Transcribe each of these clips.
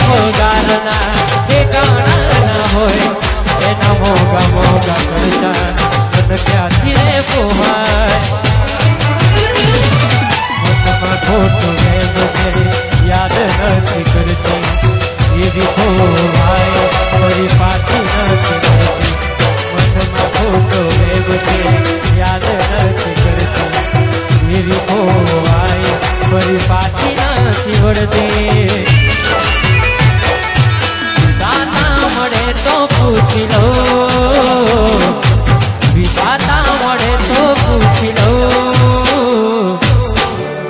પગારના ઠેકાણા ના હોય એના મોગા મોગા કરતા મન ક્યાંથી રે પોહાય મનમાં ખોટું એમ છે યાદ નથી કરતી એવી ખોવાય ફરી પાછી નથી કરતી મનમાં ખોટું એમ છે યાદ નથી કરતી એવી ખોવાય ફરી પાછી નથી વળતી દાના મળે તો પૂછી લો વિધાતા મળે તો પૂછી લો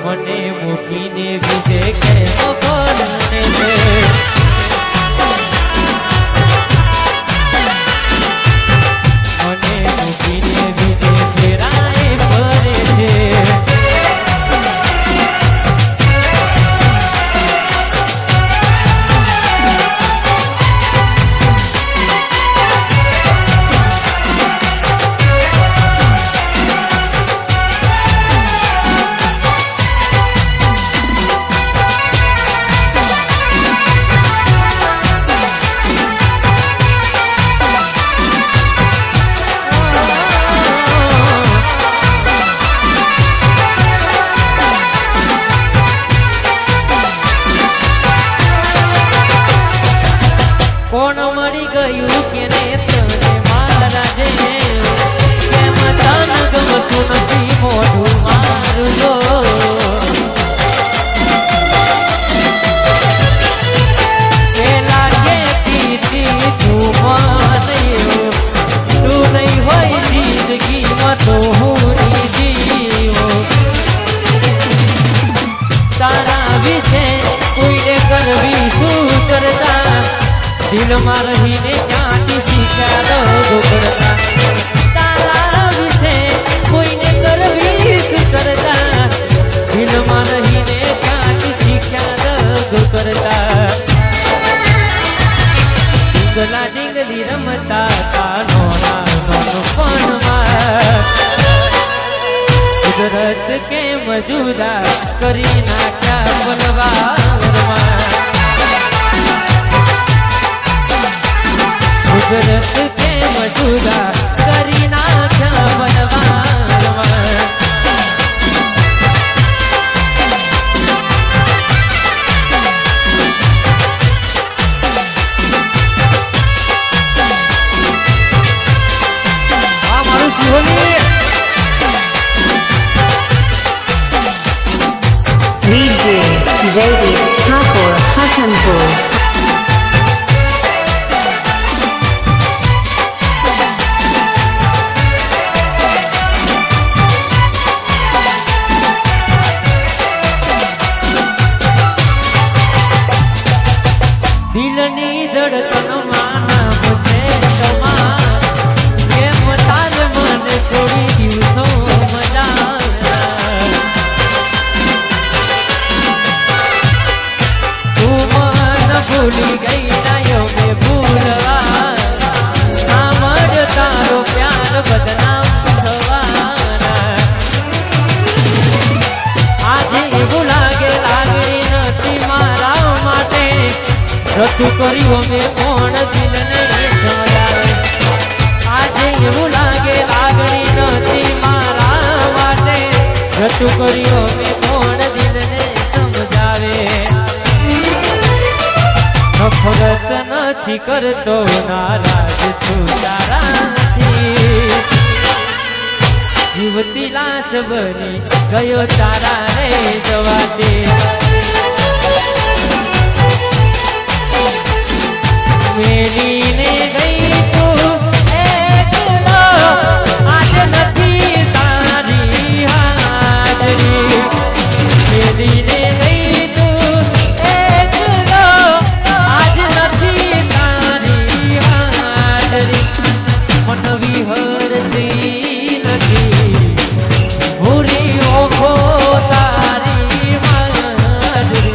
મને મૂકીને બીજે કેમ પડને છે મને મૂકીને બીજે ફેરાય ફરે છે કોણ મરી ગયું કે ને તને મારા જે કેમ તન ગમતું નથી મોઢું મારું જો પેલા કેતી તું મને તું નહીં હોય જિંદગીમાં તો હું જીવો તારા વિશે કોઈને કરવી શું કરતા દિલમાં રહીને ક્યાંથી શીખ્યા રગો કરતા તારા વિશે કોઈને કરવી શું કરતા દિલમાં રહીને ક્યાંથી શીખ્યા રગો કરતા ડીંગલા ડીંગલી રમતા તાનો નાનો પણમાં કુદરત કેમ જુદા કરી નાખ્યા પલવારમાં કુદરત કેમ જુદા કરી નાખ્યા પલવારમાં આ મારું સિહોની DJ Jaideep Thakur Hasanpur દિલની ધડકનમાં નામ છે તમાર કેમ તારે મને છોડી દિવસો મજા તું મન ભૂલી ગઈ નાયો મેં ભૂલવા નામ જ તારો પ્યાર બદનામ થવાના આજે એવું લાગે લાગણી નથી મારા માટે રતું કર્યું મેં કોણ દિલને સમજાવે આજે એવું લાગે લાગણી નથી મારા માટે રતું કર્યું મેં કોણ દિલને સમજાવે નફરત નથી કરતો નારાજ છું તારાથી જીવતી લાશ બની ગયો તારા રે જવા દે મેરીને ગઈ તું એકલો આજ નથી તારી હાજરી મેરીને ગઈ તું એકલો આજ નથી તારી હાજરી મન વિહરતી નથી ભૂરી ઓખો તારી હાજરી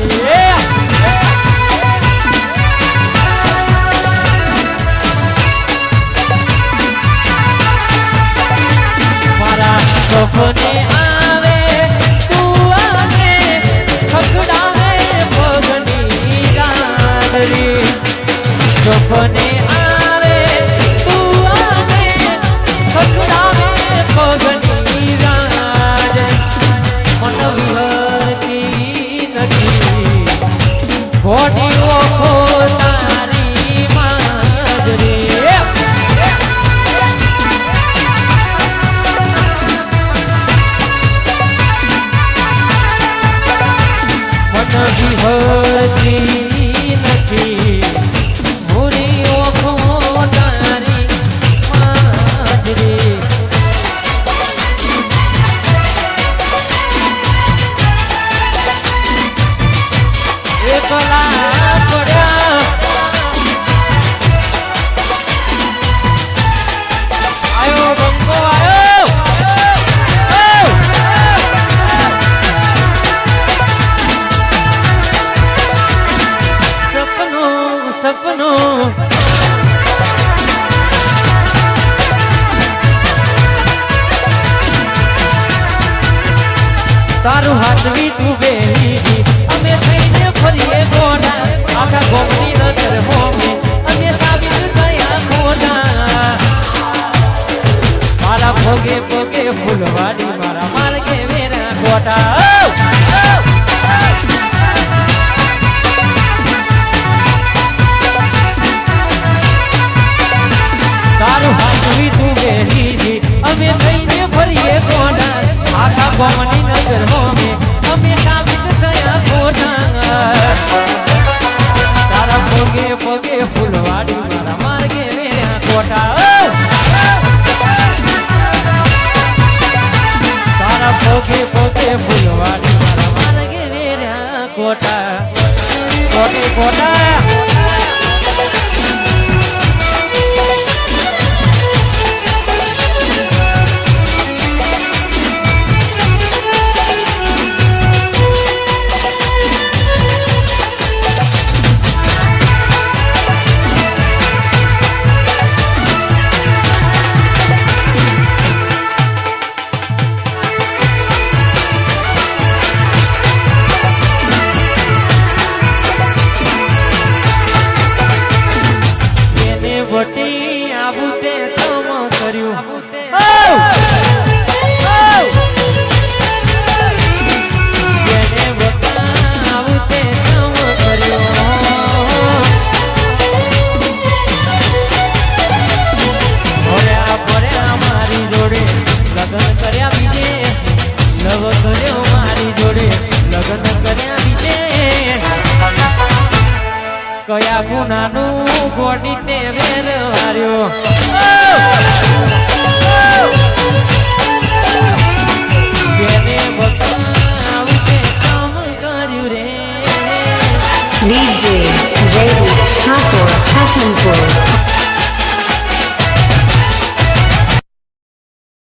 મોટી ઓખો તારી માં જ રે મન વિહરતી નથી મોરી ઓખો તારી માં જ રે એકલા પડ્યા આયો બંકો આયો સપનું સપનું તારું હાથવી તું બેહી અમે થઈને ફરીએ ગોડા આખા ગોમની નજર હોમે અમે સાબિત ગયા ખોડા મારા ભોગે ભોગે ફૂલવાડી મારા માર્ગે વેરા ગોટા તારું હાથવી તું બેહી અમે થઈને ફરીએ ગોડા આખા ગોમની નજર હોમે અમે સાબિત ગયા ખોટા તારા ભોગે ભોગે ફૂલવાડી મારા માર્ગે વેરા કોટા તારા ભોગે ભોગે ફૂલવાડી મારા માર્ગે વેરા કોટા કોટે કોટા વટી આવું તે તમ કર્યું જેને વટા આવું તે તમ કર્યું ભર્યા મારી જોડે લગ્ન કર્યા બીજે લવ કર્યો મારી જોડે લગ્ન કર્યા બીજે કયા ગુનાનું ગોડી તે વેર વાર્યો જેને બતાવું તે કામ કર્યું રે DJ Jaideep Thakur Hasanpur